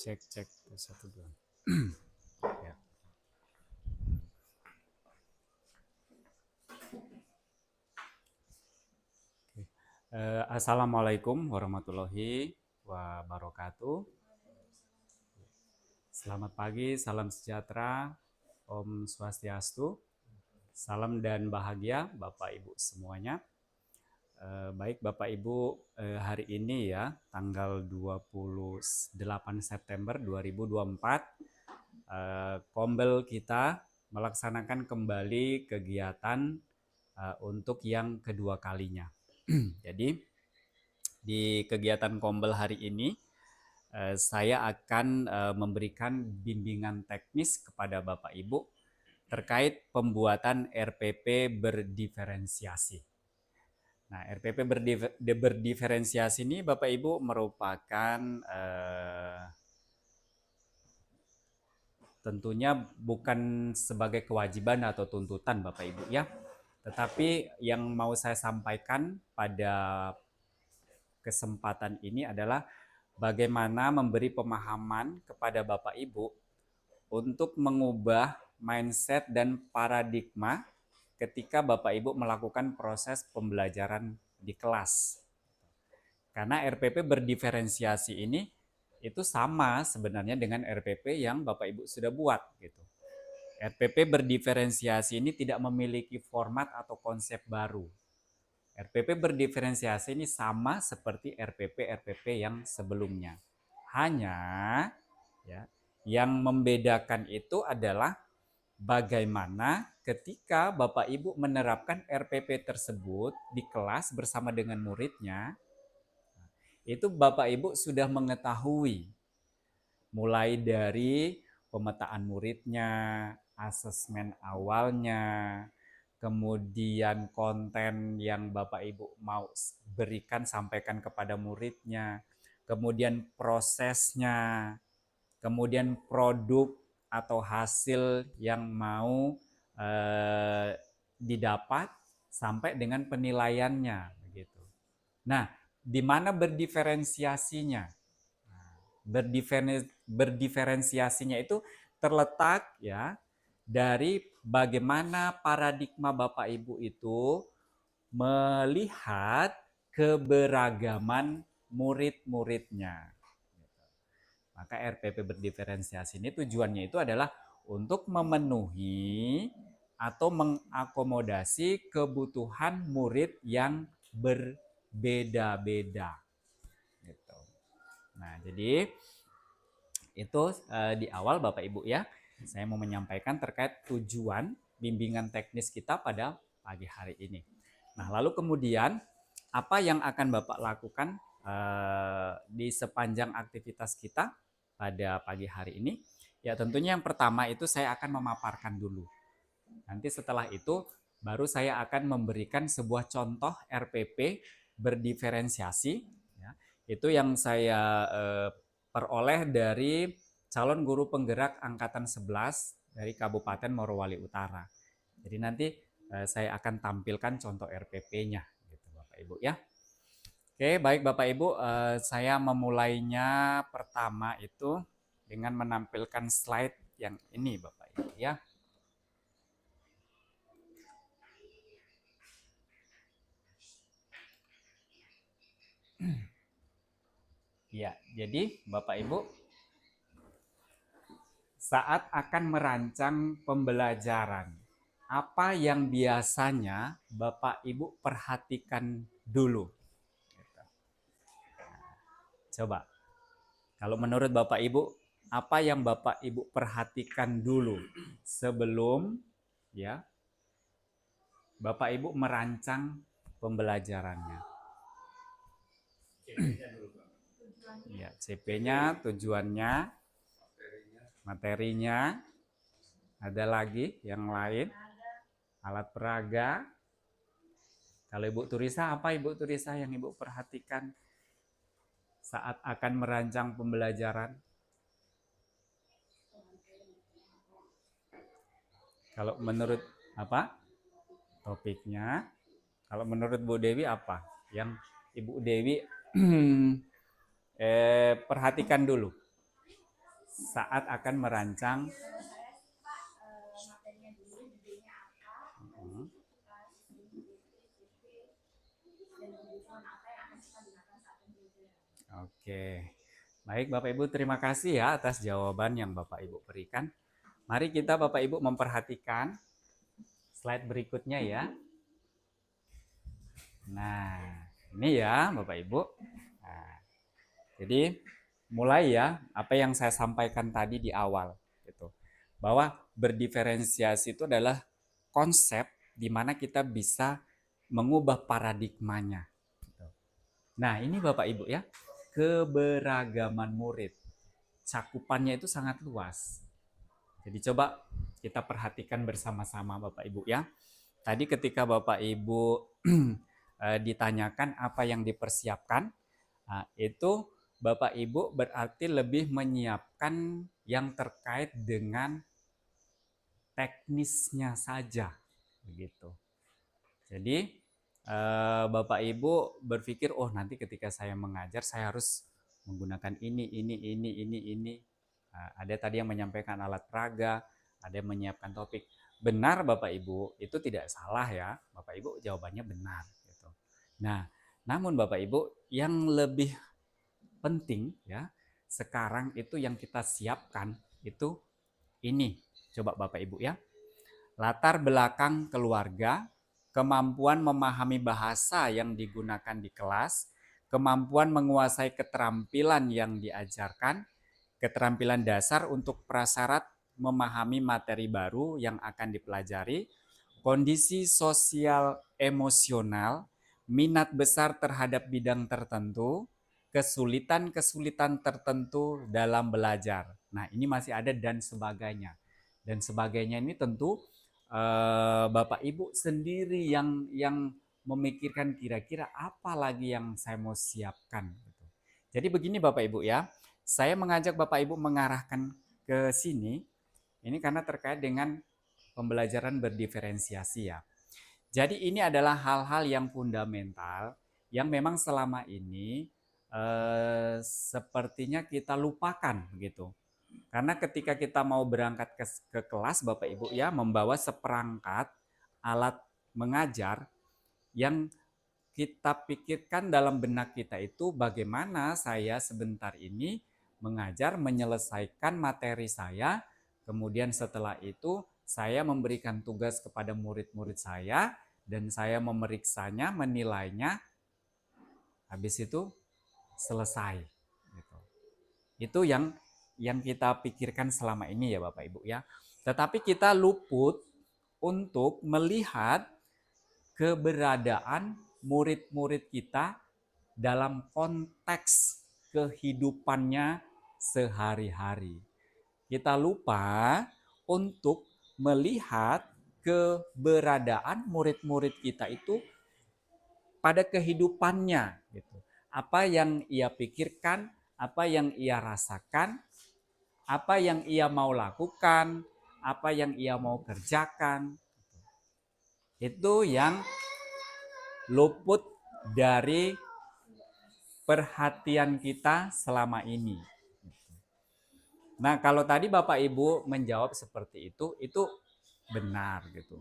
Cek cek satu dua. Ya. Assalamualaikum warahmatullahi wabarakatuh. Selamat pagi, salam sejahtera, Om Swastiastu, salam dan bahagia Bapak Ibu semuanya. Baik Bapak Ibu, hari ini ya tanggal 28 September 2024, Kombel kita melaksanakan kembali kegiatan untuk yang kedua kalinya. Jadi di kegiatan Kombel hari ini saya akan memberikan bimbingan teknis kepada Bapak Ibu terkait pembuatan RPP berdiferensiasi. Nah, RPP berdiferensiasi ini Bapak Ibu merupakan tentunya bukan sebagai kewajiban atau tuntutan Bapak Ibu ya. Tetapi yang mau saya sampaikan pada kesempatan ini adalah bagaimana memberi pemahaman kepada Bapak Ibu untuk mengubah mindset dan paradigma ketika Bapak Ibu melakukan proses pembelajaran di kelas. Karena RPP berdiferensiasi ini itu sama sebenarnya dengan RPP yang Bapak Ibu sudah buat gitu. RPP berdiferensiasi ini tidak memiliki format atau konsep baru. RPP berdiferensiasi ini sama seperti RPP yang sebelumnya. Hanya ya, yang membedakan itu adalah bagaimana ketika Bapak Ibu menerapkan RPP tersebut di kelas bersama dengan muridnya, itu Bapak Ibu sudah mengetahui mulai dari pemetaan muridnya, asesmen awalnya, kemudian konten yang Bapak Ibu mau berikan sampaikan kepada muridnya, kemudian prosesnya, kemudian produk atau hasil yang mau didapat sampai dengan penilaiannya begitu. Nah, di mana berdiferensiasinya? Berdiferensiasinya itu terletak ya dari bagaimana paradigma Bapak Ibu itu melihat keberagaman murid-muridnya. Maka RPP berdiferensiasi ini tujuannya itu adalah untuk memenuhi atau mengakomodasi kebutuhan murid yang berbeda-beda. Gitu. Nah, jadi itu di awal Bapak Ibu ya, saya mau menyampaikan terkait tujuan bimbingan teknis kita pada pagi hari ini. Nah, lalu kemudian apa yang akan Bapak lakukan di sepanjang aktivitas kita pada pagi hari ini? Ya tentunya yang pertama itu saya akan memaparkan dulu. Nanti setelah itu baru saya akan memberikan sebuah contoh RPP berdiferensiasi. Ya, itu yang saya peroleh dari calon guru penggerak angkatan 11 dari Kabupaten Morowali Utara. Jadi nanti saya akan tampilkan contoh RPP-nya gitu Bapak Ibu ya. Oke, baik Bapak Ibu, saya memulainya pertama itu dengan menampilkan slide yang ini Bapak Ibu ya. Ya, jadi Bapak Ibu saat akan merancang pembelajaran, apa yang biasanya Bapak Ibu perhatikan dulu? Coba, kalau menurut Bapak Ibu, apa yang Bapak Ibu perhatikan dulu sebelum ya Bapak Ibu merancang pembelajarannya? Ya, CP-nya, tujuannya, materinya, ada lagi yang lain, alat peraga. Kalau Ibu Turisa, apa Ibu Turisa yang Ibu perhatikan saat akan merancang pembelajaran? Kalau menurut apa? Topiknya. Kalau menurut Bu Dewi apa? Yang Ibu Dewi perhatikan dulu. saat akan merancang. Oke. Baik Bapak Ibu, terima kasih ya atas jawaban yang Bapak Ibu berikan. Mari kita Bapak Ibu memperhatikan slide berikutnya ya. Nah, ini ya Bapak Ibu. Nah, jadi mulai ya apa yang saya sampaikan tadi di awal gitu. Bahwa berdiferensiasi itu adalah konsep di mana kita bisa mengubah paradigmanya. Gitu. Nah, ini Bapak Ibu ya, keberagaman murid. Cakupannya itu sangat luas. Jadi coba kita perhatikan bersama-sama Bapak Ibu ya. Tadi ketika Bapak Ibu ditanyakan apa yang dipersiapkan, nah, itu Bapak Ibu berarti lebih menyiapkan yang terkait dengan teknisnya saja, begitu. Jadi Bapak Ibu berpikir, oh nanti ketika saya mengajar saya harus menggunakan ini. Ada tadi yang menyampaikan alat peraga, ada yang menyiapkan topik. Benar Bapak Ibu, itu tidak salah ya. Bapak Ibu jawabannya benar. Gitu. Nah, namun Bapak Ibu yang lebih penting ya sekarang itu yang kita siapkan itu ini. Coba Bapak Ibu ya. Latar belakang keluarga, kemampuan memahami bahasa yang digunakan di kelas, kemampuan menguasai keterampilan yang diajarkan, keterampilan dasar untuk prasyarat memahami materi baru yang akan dipelajari, kondisi sosial emosional, minat besar terhadap bidang tertentu, kesulitan-kesulitan tertentu dalam belajar. Nah, ini masih ada dan sebagainya. Dan sebagainya ini tentu Bapak Ibu sendiri yang memikirkan kira-kira apa lagi yang saya mau siapkan. Jadi begini Bapak Ibu ya, saya mengajak Bapak Ibu mengarahkan ke sini, ini karena terkait dengan pembelajaran berdiferensiasi ya. Jadi ini adalah hal-hal yang fundamental yang memang selama ini sepertinya kita lupakan gitu. Karena ketika kita mau berangkat ke kelas Bapak Ibu ya membawa seperangkat alat mengajar yang kita pikirkan dalam benak kita itu bagaimana saya sebentar ini mengajar menyelesaikan materi saya, kemudian setelah itu saya memberikan tugas kepada murid-murid saya dan saya memeriksanya, menilainya, habis itu selesai. Gitu. Itu yang kita pikirkan selama ini ya Bapak Ibu ya. Tetapi kita luput untuk melihat keberadaan murid-murid kita dalam konteks kehidupannya sehari-hari. Kita lupa untuk melihat keberadaan murid-murid kita itu pada kehidupannya gitu. Apa yang ia pikirkan, apa yang ia rasakan, apa yang ia mau lakukan, apa yang ia mau kerjakan. Itu yang luput dari perhatian kita selama ini. Nah, kalau tadi Bapak Ibu menjawab seperti itu benar gitu.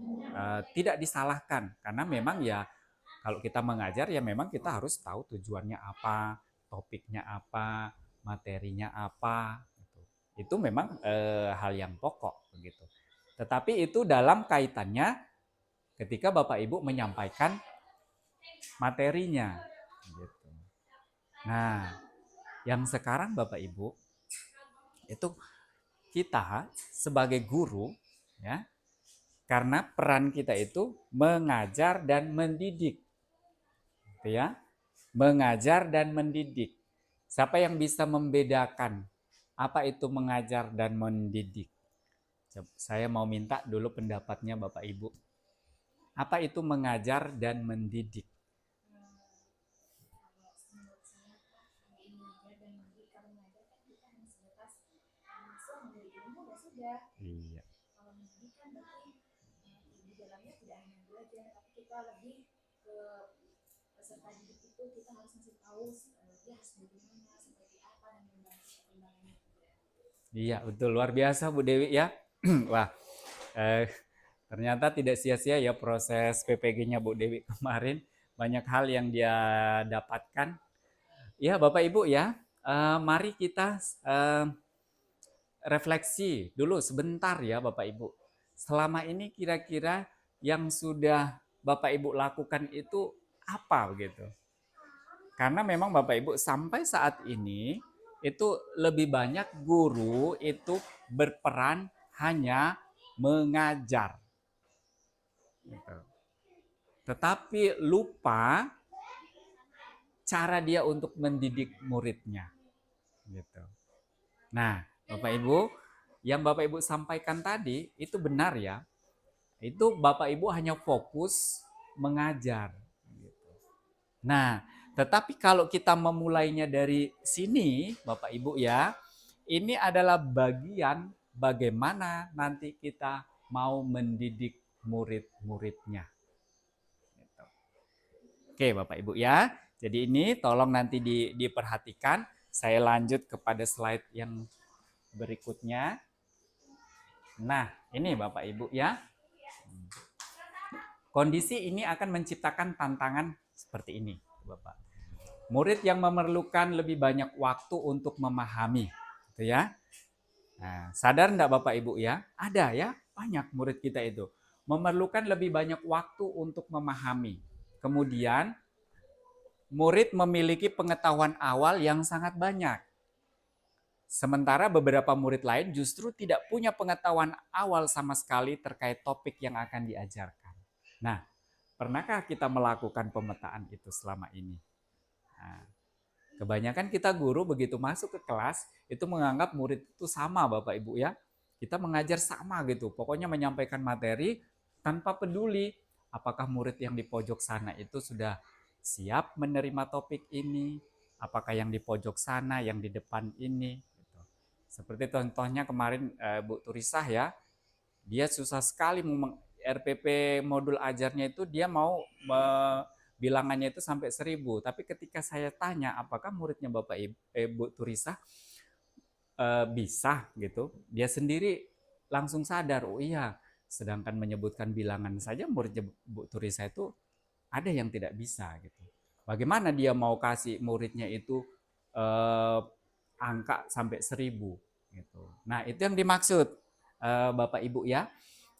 Tidak disalahkan karena memang ya kalau kita mengajar ya memang kita harus tahu tujuannya apa, topiknya apa, materinya apa. Gitu. Itu memang hal yang pokok begitu. Tetapi itu dalam kaitannya ketika Bapak Ibu menyampaikan materinya. Gitu. Nah, yang sekarang Bapak Ibu itu kita sebagai guru ya karena peran kita itu mengajar dan mendidik gitu ya mengajar dan mendidik. Siapa yang bisa membedakan apa itu mengajar dan mendidik? Saya mau minta dulu pendapatnya Bapak Ibu. Apa itu mengajar dan mendidik? Iya. Iya, betul, luar biasa Bu Dewi ya. Wah, eh, ternyata tidak sia-sia ya proses PPG-nya Bu Dewi kemarin. Banyak hal yang dia dapatkan. Ya, Bapak Ibu ya, mari kita refleksi dulu sebentar ya Bapak Ibu. Selama ini kira-kira yang sudah Bapak Ibu lakukan itu apa begitu? Karena memang Bapak Ibu sampai saat ini itu lebih banyak guru itu berperan hanya mengajar. Gitu. Tetapi lupa cara dia untuk mendidik muridnya. Gitu. Nah, Bapak Ibu, yang Bapak Ibu sampaikan tadi itu benar ya. Itu Bapak Ibu hanya fokus mengajar. Nah, tetapi kalau kita memulainya dari sini, Bapak Ibu ya, ini adalah bagian bagaimana nanti kita mau mendidik murid-muridnya. Gitu. Oke, Bapak Ibu ya. Jadi ini tolong nanti diperhatikan. Saya lanjut kepada slide yang berikutnya. Nah, ini Bapak Ibu ya. Kondisi ini akan menciptakan tantangan seperti ini, Bapak. Murid yang memerlukan lebih banyak waktu untuk memahami, gitu ya. Nah, sadar enggak Bapak Ibu ya? Ada ya, banyak murid kita itu memerlukan lebih banyak waktu untuk memahami. Kemudian murid memiliki pengetahuan awal yang sangat banyak. Sementara beberapa murid lain justru tidak punya pengetahuan awal sama sekali terkait topik yang akan diajarkan. Nah, pernahkah kita melakukan pemetaan itu selama ini? Nah, kebanyakan kita guru begitu masuk ke kelas itu menganggap murid itu sama Bapak Ibu ya. Kita mengajar sama gitu. Pokoknya menyampaikan materi tanpa peduli apakah murid yang di pojok sana itu sudah siap menerima topik ini, apakah yang di pojok sana, yang di depan ini. Gitu. Seperti contohnya kemarin Bu Turisah ya, dia susah sekali RPP modul ajarnya itu dia mau bilangannya itu sampai 1000. Tapi ketika saya tanya apakah muridnya Bapak Ibu Turisah bisa gitu, dia sendiri langsung sadar, oh iya, sedangkan menyebutkan bilangan saja muridnya Bu Turisah itu ada yang tidak bisa gitu. Bagaimana dia mau kasih muridnya itu angka sampai 1000 gitu. Nah, itu yang dimaksud Bapak Ibu ya.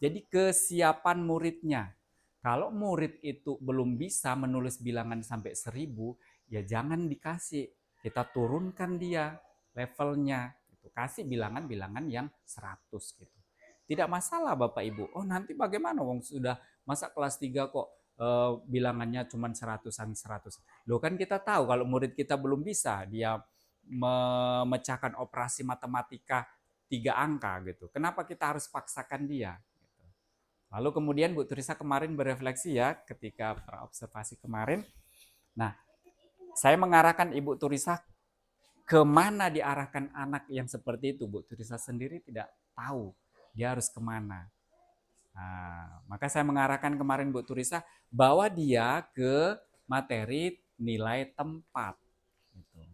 Jadi kesiapan muridnya. Kalau murid itu belum bisa menulis bilangan sampai 1000, ya jangan dikasih. Kita turunkan dia levelnya. Gitu. Kasih bilangan-bilangan yang 100 gitu. Tidak masalah Bapak Ibu. Oh nanti bagaimana wong sudah masa kelas 3 kok bilangannya cuma seratusan seratus. Loh kan kita tahu kalau murid kita belum bisa dia memecahkan operasi matematika 3 angka gitu. Kenapa kita harus paksakan dia? Gitu. Lalu kemudian Bu Teresa kemarin berefleksi ya ketika observasi kemarin. Nah, saya mengarahkan Ibu Teresa kemana diarahkan anak yang seperti itu. Bu Teresa sendiri tidak tahu dia harus kemana. Nah, maka saya mengarahkan kemarin Bu Turisa bawa dia ke materi nilai tempat. Gitu.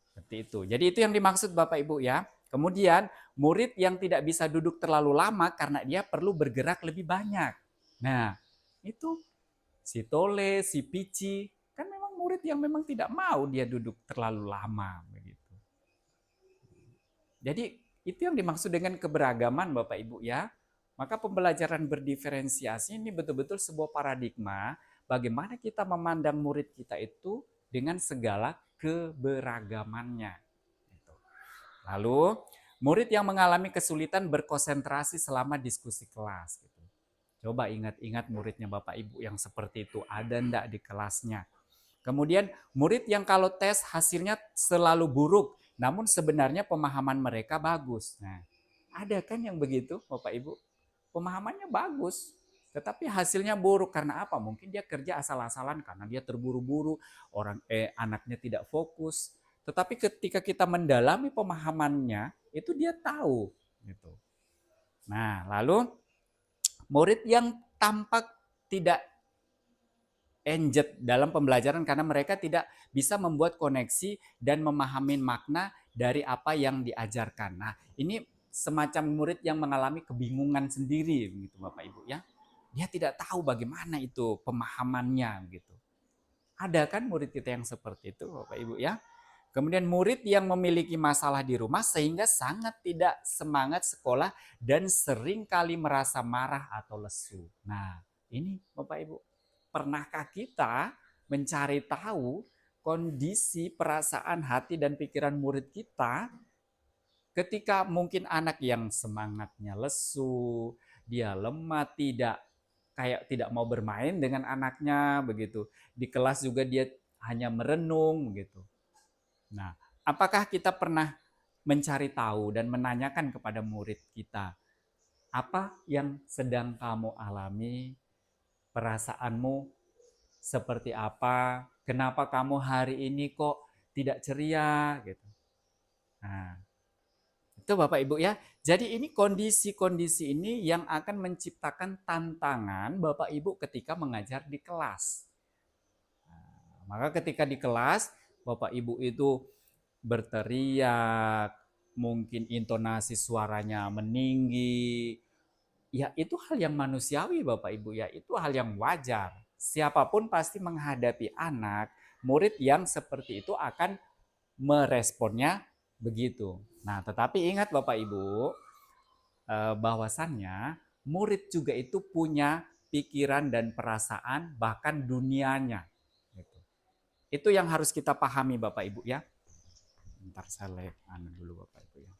Seperti itu. Jadi itu yang dimaksud Bapak Ibu ya. Kemudian murid yang tidak bisa duduk terlalu lama karena dia perlu bergerak lebih banyak. Nah, itu si Tole, si Pici, kan memang murid yang memang tidak mau dia duduk terlalu lama begitu. Jadi itu yang dimaksud dengan keberagaman Bapak Ibu ya. Maka pembelajaran berdiferensiasi ini betul-betul sebuah paradigma bagaimana kita memandang murid kita itu dengan segala keberagamannya. Lalu, murid yang mengalami kesulitan berkonsentrasi selama diskusi kelas. Coba ingat-ingat muridnya Bapak Ibu yang seperti itu, ada enggak di kelasnya? Kemudian murid yang kalau tes hasilnya selalu buruk, namun sebenarnya pemahaman mereka bagus. Nah, ada kan yang begitu Bapak Ibu? Pemahamannya bagus, tetapi hasilnya buruk karena apa? Mungkin dia kerja asal-asalan karena dia terburu-buru, anaknya tidak fokus. Tetapi ketika kita mendalami pemahamannya, itu dia tahu gitu. Nah, lalu murid yang tampak tidak engaged dalam pembelajaran karena mereka tidak bisa membuat koneksi dan memahami makna dari apa yang diajarkan. Nah, ini semacam murid yang mengalami kebingungan sendiri gitu Bapak Ibu ya. Dia tidak tahu bagaimana itu pemahamannya gitu. Ada kan murid kita yang seperti itu Bapak Ibu ya. Kemudian murid yang memiliki masalah di rumah sehingga sangat tidak semangat sekolah dan sering kali merasa marah atau lesu. Nah, ini Bapak Ibu, pernahkah kita mencari tahu kondisi perasaan hati dan pikiran murid kita ketika mungkin anak yang semangatnya lesu, dia lemah, tidak mau bermain dengan anaknya begitu. Di kelas juga dia hanya merenung begitu. Nah, apakah kita pernah mencari tahu dan menanyakan kepada murid kita, apa yang sedang kamu alami, perasaanmu seperti apa, kenapa kamu hari ini kok tidak ceria gitu. Nah, itu Bapak Ibu ya. Jadi ini kondisi-kondisi ini yang akan menciptakan tantangan Bapak Ibu ketika mengajar di kelas. Nah, maka ketika di kelas Bapak Ibu itu berteriak, mungkin intonasi suaranya meninggi, ya itu hal yang manusiawi Bapak Ibu ya, itu hal yang wajar. Siapapun pasti menghadapi anak, murid yang seperti itu akan meresponnya begitu. Nah, tetapi ingat Bapak Ibu, bahwasannya murid juga itu punya pikiran dan perasaan bahkan dunianya. Gitu. Itu yang harus kita pahami Bapak Ibu ya. Bentar saya dulu Bapak Ibu ya.